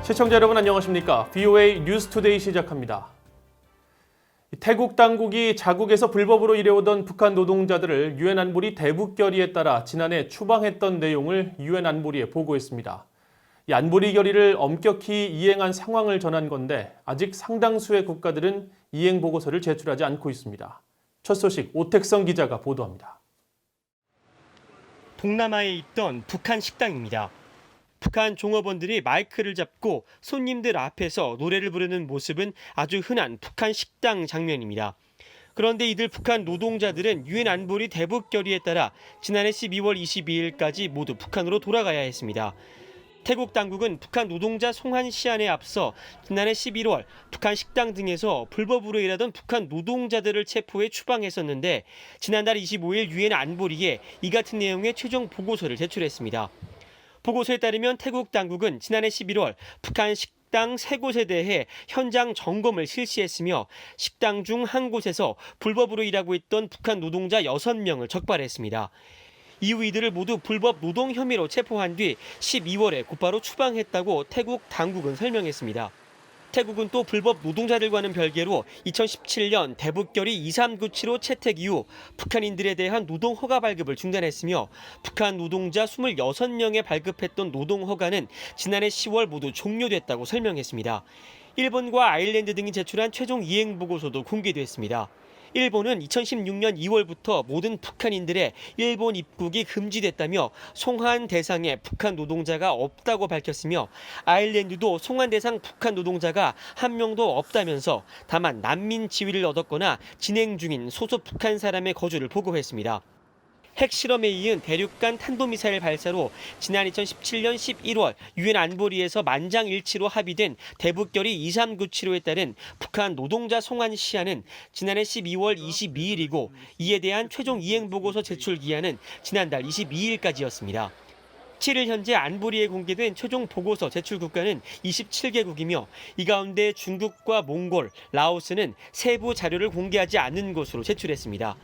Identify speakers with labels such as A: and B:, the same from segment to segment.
A: 시청자 여러분 안녕하십니까? VOA 뉴스투데이 시작합니다. 태국 당국이 자국에서 불법으로 일해오던 북한 노동자들을 유엔 안보리 대북 결의에 따라 지난해 추방했던 내용을 유엔 안보리에 보고했습니다. 이 안보리 결의를 엄격히 이행한 상황을 전한 건데 아직 상당수의 국가들은 이행 보고서를 제출하지 않고 있습니다. 첫 소식 오택성 기자가 보도합니다.
B: 동남아에 있던 북한 식당입니다. 북한 종업원들이 마이크를 잡고 손님들 앞에서 노래를 부르는 모습은 아주 흔한 북한 식당 장면입니다. 그런데 이들 북한 노동자들은 유엔 안보리 대북 결의에 따라 지난해 12월 22일까지 모두 북한으로 돌아가야 했습니다. 태국 당국은 북한 노동자 송환 시한에 앞서 지난해 11월 북한 식당 등에서 불법으로 일하던 북한 노동자들을 체포해 추방했었는데 지난달 25일 유엔 안보리에 이 같은 내용의 최종 보고서를 제출했습니다. 보고서에 따르면 태국 당국은 지난해 11월 북한 식당 3곳에 대해 현장 점검을 실시했으며 식당 중 한 곳에서 불법으로 일하고 있던 북한 노동자 6명을 적발했습니다. 이후 이들을 모두 불법 노동 혐의로 체포한 뒤 12월에 곧바로 추방했다고 태국 당국은 설명했습니다. 태국은 또 불법 노동자들과는 별개로 2017년 대북결의 2397호 채택 이후 북한인들에 대한 노동 허가 발급을 중단했으며 북한 노동자 26명에 발급했던 노동 허가는 지난해 10월 모두 종료됐다고 설명했습니다. 일본과 아일랜드 등이 제출한 최종 이행 보고서도 공개됐습니다. 일본은 2016년 2월부터 모든 북한인들의 일본 입국이 금지됐다며 송환 대상에 북한 노동자가 없다고 밝혔으며 아일랜드도 송환 대상 북한 노동자가 한 명도 없다면서 다만 난민 지위를 얻었거나 진행 중인 소속 북한 사람의 거주를 보고했습니다. 핵실험에 이은 대륙간 탄도미사일 발사로 지난 2017년 11월 유엔 안보리에서 만장일치로 합의된 대북결의 2397호에 따른 북한 노동자 송환 시한은 지난해 12월 22일이고 이에 대한 최종 이행 보고서 제출 기한은 지난달 22일까지였습니다. 7일 현재 안보리에 공개된 최종 보고서 제출 국가는 27개국이며 이 가운데 중국과 몽골, 라오스는 세부 자료를 공개하지 않는 것으로 제출했습니다.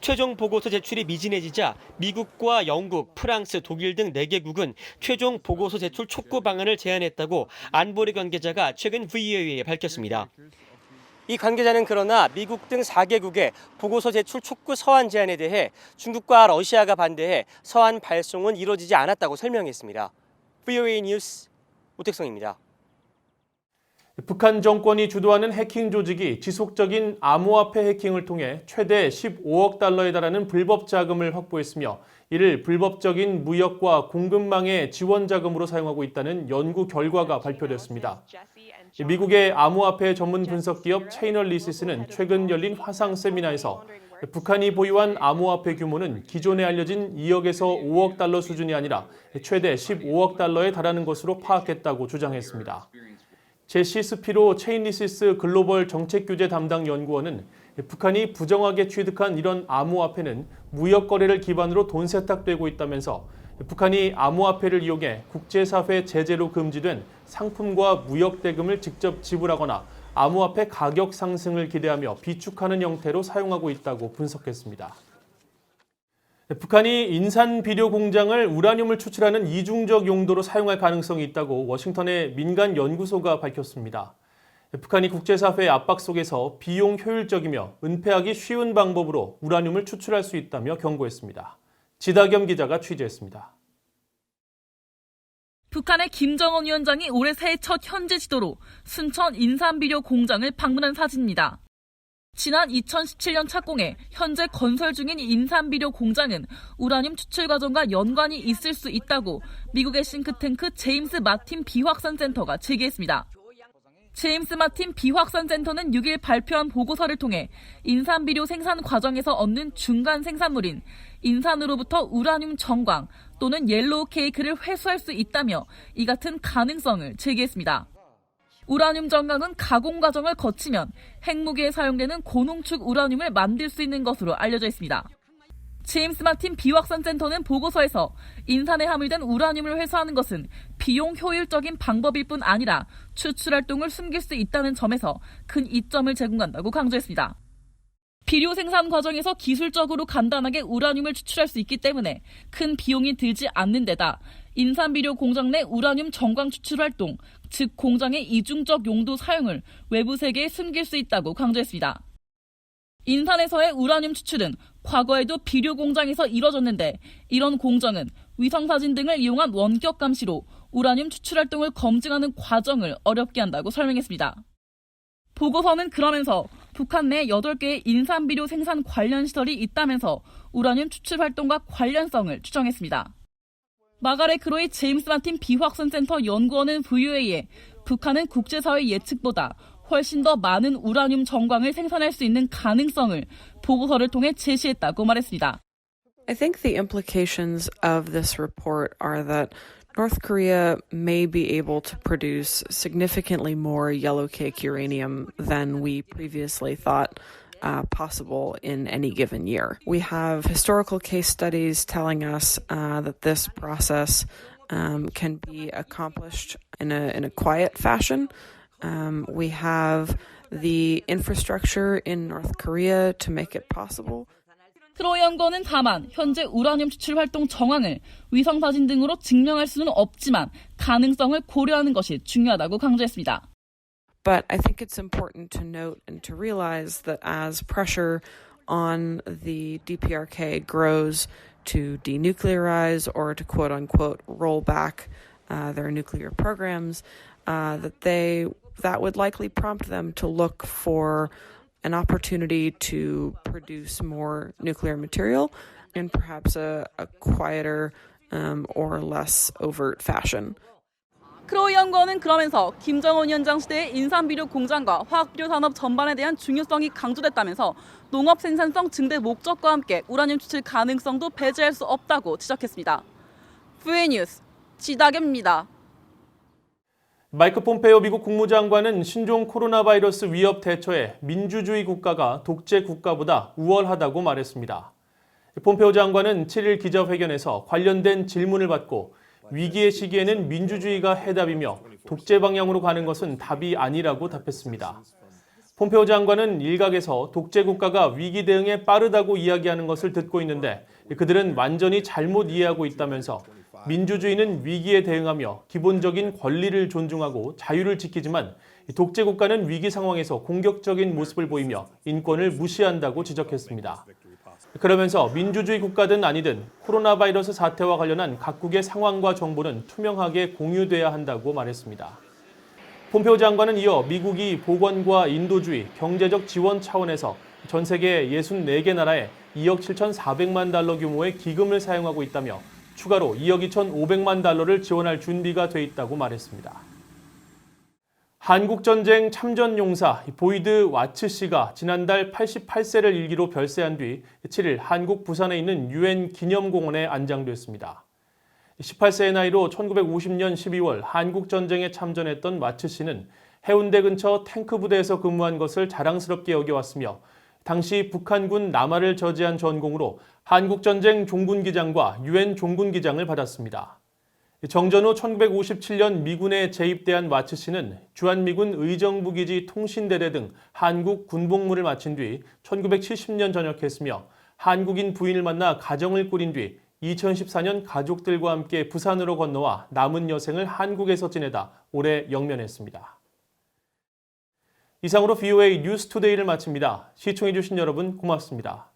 B: 최종 보고서 제출이 미진해지자 미국과 영국, 프랑스, 독일 등 4개국은 최종 보고서 제출 촉구 방안을 제안했다고 안보리 관계자가 최근 VOA에 밝혔습니다. 이 관계자는 그러나 미국 등 4개국의 보고서 제출 촉구 서한 제안에 대해 중국과 러시아가 반대해 서한 발송은 이루어지지 않았다고 설명했습니다. VOA 뉴스 오택성입니다.
A: 북한 정권이 주도하는 해킹 조직이 지속적인 암호화폐 해킹을 통해 최대 15억 달러에 달하는 불법 자금을 확보했으며 이를 불법적인 무역과 공급망의 지원 자금으로 사용하고 있다는 연구 결과가 발표됐습니다. 미국의 암호화폐 전문 분석 기업 체이널리시스는 최근 열린 화상 세미나에서 북한이 보유한 암호화폐 규모는 기존에 알려진 2억에서 5억 달러 수준이 아니라 최대 15억 달러에 달하는 것으로 파악했다고 주장했습니다. 제시 스피로 체인리시스 글로벌 정책규제 담당 연구원은 북한이 부정하게 취득한 이런 암호화폐는 무역 거래를 기반으로 돈 세탁되고 있다면서 북한이 암호화폐를 이용해 국제사회 제재로 금지된 상품과 무역 대금을 직접 지불하거나 암호화폐 가격 상승을 기대하며 비축하는 형태로 사용하고 있다고 분석했습니다. 북한이 인산 비료 공장을 우라늄을 추출하는 이중적 용도로 사용할 가능성이 있다고 워싱턴의 민간 연구소가 밝혔습니다. 북한이 국제사회의 압박 속에서 비용 효율적이며 은폐하기 쉬운 방법으로 우라늄을 추출할 수 있다며 경고했습니다. 지다겸 기자가 취재했습니다.
C: 북한의 김정은 위원장이 올해 새해 첫 현지 지도로 순천 인산비료 공장을 방문한 사진입니다. 지난 2017년 착공해 현재 건설 중인 인산비료 공장은 우라늄 추출 과정과 연관이 있을 수 있다고 미국의 싱크탱크 제임스 마틴 비확산 센터가 제기했습니다. 제임스 마틴 비확산 센터는 6일 발표한 보고서를 통해 인산비료 생산 과정에서 얻는 중간 생산물인 인산으로부터 우라늄 정광 또는 옐로우 케이크를 회수할 수 있다며 이 같은 가능성을 제기했습니다. 우라늄 정광은 가공 과정을 거치면 핵무기에 사용되는 고농축 우라늄을 만들 수 있는 것으로 알려져 있습니다. 제임스 마틴 비확산 센터는 보고서에서 인산에 함유된 우라늄을 회수하는 것은 비용 효율적인 방법일 뿐 아니라 추출 활동을 숨길 수 있다는 점에서 큰 이점을 제공한다고 강조했습니다. 비료 생산 과정에서 기술적으로 간단하게 우라늄을 추출할 수 있기 때문에 큰 비용이 들지 않는 데다 인산비료 공장 내 우라늄 정광 추출 활동, 즉 공장의 이중적 용도 사용을 외부 세계에 숨길 수 있다고 강조했습니다. 인산에서의 우라늄 추출은 과거에도 비료 공장에서 이뤄졌는데 이런 공정은 위성사진 등을 이용한 원격 감시로 우라늄 추출 활동을 검증하는 과정을 어렵게 한다고 설명했습니다. 보고서는 그러면서 북한 내 8개의 인산비료 생산 관련 시설이 있다면서 우라늄 추출 활동과 관련성을 추정했습니다. 마가렛 크로이 제임스 마틴 비확산센터 연구원은 VOA에 북한은 국제사회 예측보다 훨씬 더 많은 우라늄 정광을 생산할 수 있는 가능성을 보고서를 통해 제시했다고 말했습니다.
D: I think the implications of this report are that North Korea may be able to produce significantly more yellow cake uranium than we previously thought possible in any given year. We have historical case studies telling us that this process can be accomplished in a quiet fashion. We have the infrastructure in North Korea to make it possible.
C: 크로이 연구원은 다만 현재 우라늄 추출 활동 정황을 위성사진 등으로 증명할 수는 없지만 가능성을 고려하는 것이 중요하다고 강조했습니다.
D: But I think it's important to note and to realize that as pressure on the DPRK grows to denuclearize or to quote unquote roll back their nuclear programs, that would likely prompt them to look for an opportunity to produce more nuclear material in perhaps a quieter or less overt fashion.
C: 크로이 연구원은 그러면서 김정은 위원장 시대의 인산비료 공장과 화학비료 산업 전반에 대한 중요성이 강조됐다면서 농업 생산성 증대 목적과 함께 우라늄 추출 가능성도 배제할 수 없다고 지적했습니다. VOA 뉴스 지다겸입니다.
A: 마이크 폼페이오 미국 국무장관은 신종 코로나 바이러스 위협 대처에 민주주의 국가가 독재 국가보다 우월하다고 말했습니다. 폼페이오 장관은 7일 기자회견에서 관련된 질문을 받고 위기의 시기에는 민주주의가 해답이며 독재 방향으로 가는 것은 답이 아니라고 답했습니다. 폼페이오 장관은 일각에서 독재 국가가 위기 대응에 빠르다고 이야기하는 것을 듣고 있는데 그들은 완전히 잘못 이해하고 있다면서 민주주의는 위기에 대응하며 기본적인 권리를 존중하고 자유를 지키지만 독재 국가는 위기 상황에서 공격적인 모습을 보이며 인권을 무시한다고 지적했습니다. 그러면서 민주주의 국가든 아니든 코로나 바이러스 사태와 관련한 각국의 상황과 정보는 투명하게 공유돼야 한다고 말했습니다. 폼페이오 장관은 이어 미국이 보건과 인도주의, 경제적 지원 차원에서 전 세계 64개 나라에 2억 7,400만 달러 규모의 기금을 사용하고 있다며 추가로 2억 2,500만 달러를 지원할 준비가 돼 있다고 말했습니다. 한국전쟁 참전용사 보이드 와츠 씨가 지난달 88세를 일기로 별세한 뒤 7일 한국 부산에 있는 유엔 기념공원에 안장됐습니다. 18세의 나이로 1950년 12월 한국전쟁에 참전했던 와츠 씨는 해운대 근처 탱크 부대에서 근무한 것을 자랑스럽게 여겨왔으며 당시 북한군 남하를 저지한 전공으로 한국전쟁 종군기장과 유엔 종군기장을 받았습니다. 정전 후 1957년 미군에 재입대한 와츠 씨는 주한미군 의정부기지 통신대대 등 한국 군복무를 마친 뒤 1970년 전역했으며 한국인 부인을 만나 가정을 꾸린 뒤 2014년 가족들과 함께 부산으로 건너와 남은 여생을 한국에서 지내다 올해 영면했습니다. 이상으로 VOA 뉴스투데이를 마칩니다. 시청해주신 여러분 고맙습니다.